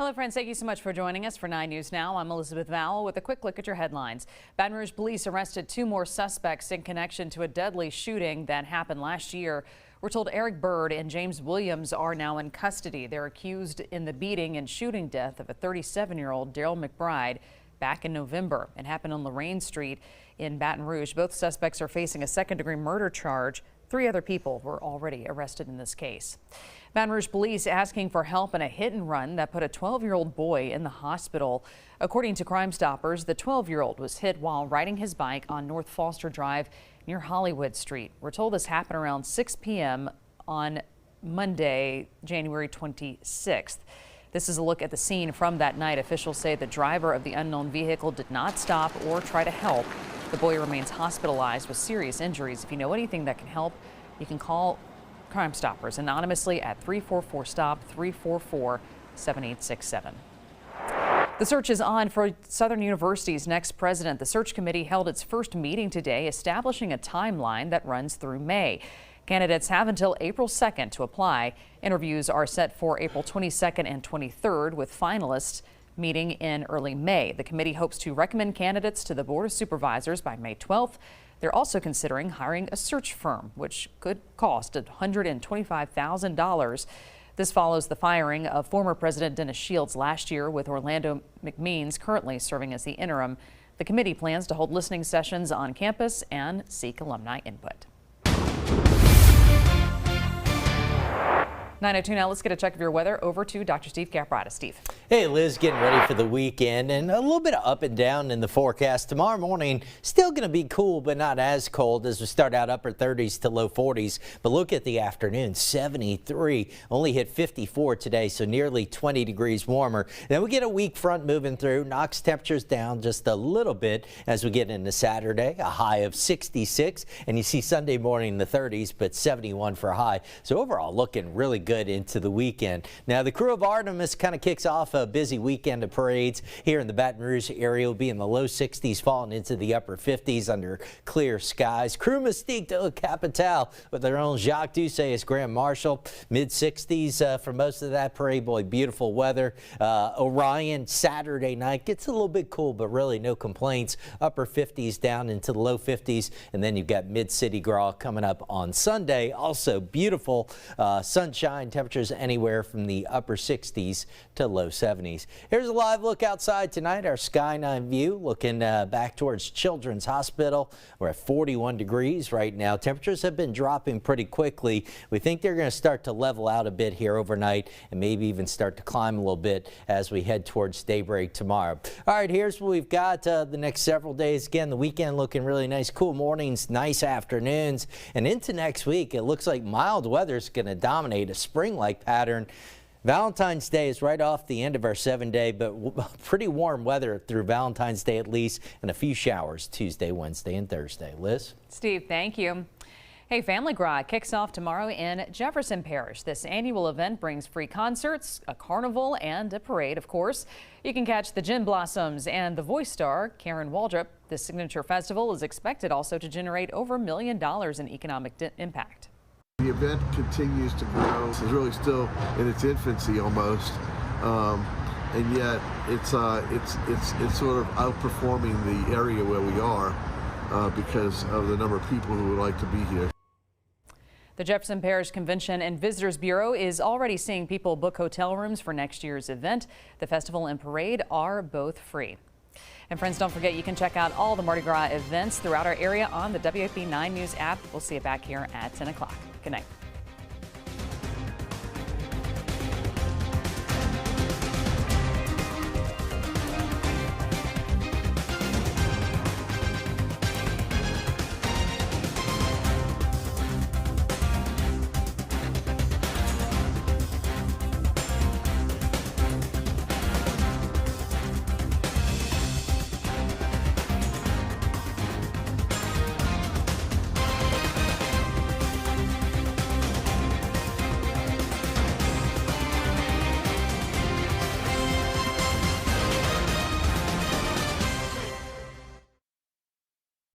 Hello, friends. Thank you so much for joining us for 9 News Now. I'm Elizabeth Vowell with a quick look at your headlines. Baton Rouge police arrested 2 more suspects in connection to a deadly shooting that happened last year. We're told Eric Bird and James Williams are now in custody. They're accused in the beating and shooting death of a 37-year-old Daryl McBride back in November. It happened on Lorraine Street in Baton Rouge. Both suspects are facing a second-degree murder charge. 3 other people were already arrested in this case. Baton Rouge police asking for help in a hit and run that put a 12-year-old boy in the hospital. According to Crime Stoppers, the 12-year-old was hit while riding his bike on North Foster Drive near Hollywood Street. We're told this happened around 6 p.m. on Monday, January 26th. This is a look at the scene from that night. Officials say the driver of the unknown vehicle did not stop or try to help. The boy remains hospitalized with serious injuries. If you know anything that can help, you can call Crime Stoppers anonymously at 344-STOP, 344-7867. The search is on for Southern University's next president. The search committee held its first meeting today, establishing a timeline that runs through May. Candidates have until April 2nd to apply. Interviews are set for April 22nd and 23rd, with finalists meeting in early May. The committee hopes to recommend candidates to the Board of Supervisors by May 12th. They're also considering hiring a search firm, which could cost $125,000. This follows the firing of former President Dennis Shields last year, with Orlando McMeans currently serving as the interim. The committee plans to hold listening sessions on campus and seek alumni input. 9:02 now. Let's get a check of your weather over to Dr. Steve Caprata. Steve. Hey, Liz, getting ready for the weekend and a little bit of up and down in the forecast. Tomorrow morning, still going to be cool, but not as cold as we start out upper 30s to low 40s. But look at the afternoon, 73, only hit 54 today, so nearly 20 degrees warmer. Then we get a weak front moving through, knocks temperatures down just a little bit as we get into Saturday, a high of 66, and you see Sunday morning in the 30s, but 71 for a high. So overall, looking really good into the weekend. Now, the crew of Artemis kind of kicks off a busy weekend of parades here in the Baton Rouge area. Will be in the low 60s, falling into the upper 50s under clear skies. Crew Mystique de la Capitale with their own Jacques Doucet as Grand Marshal. Mid 60s for most of that parade. Boy, beautiful weather. Orion Saturday night gets a little bit cool, but really no complaints. Upper 50s down into the low 50s, and then you've got Mid-City Gras coming up on Sunday. Also beautiful sunshine. Temperatures anywhere from the upper 60s to low 70s. Here's a live look outside tonight. Our skyline view looking back towards Children's Hospital. We're at 41 degrees right now. Temperatures have been dropping pretty quickly. We think they're going to start to level out a bit here overnight and maybe even start to climb a little bit as we head towards daybreak tomorrow. All right, here's what we've got the next several days. Again, the weekend looking really nice. Cool mornings, nice afternoons, and into next week it looks like mild weather is going to dominate a spring-like pattern. Valentine's Day is right off the end of our 7-day, but pretty warm weather through Valentine's Day at least, and a few showers Tuesday, Wednesday, and Thursday. Liz? Steve, thank you. Hey, Family Gras kicks off tomorrow in Jefferson Parish. This annual event brings free concerts, a carnival, and a parade, of course. You can catch the Gin Blossoms and the voice star, Karen Waldrop. This signature festival is expected also to generate over $1 million in economic impact. The event continues to grow. It's really still in its infancy almost, and yet it's sort of outperforming the area where we are because of the number of people who would like to be here. The Jefferson Parish Convention and Visitors Bureau is already seeing people book hotel rooms for next year's event. The festival and parade are both free. And friends, don't forget you can check out all the Mardi Gras events throughout our area on the WAP 9 News app. We'll see you back here at 10 o'clock. Good night.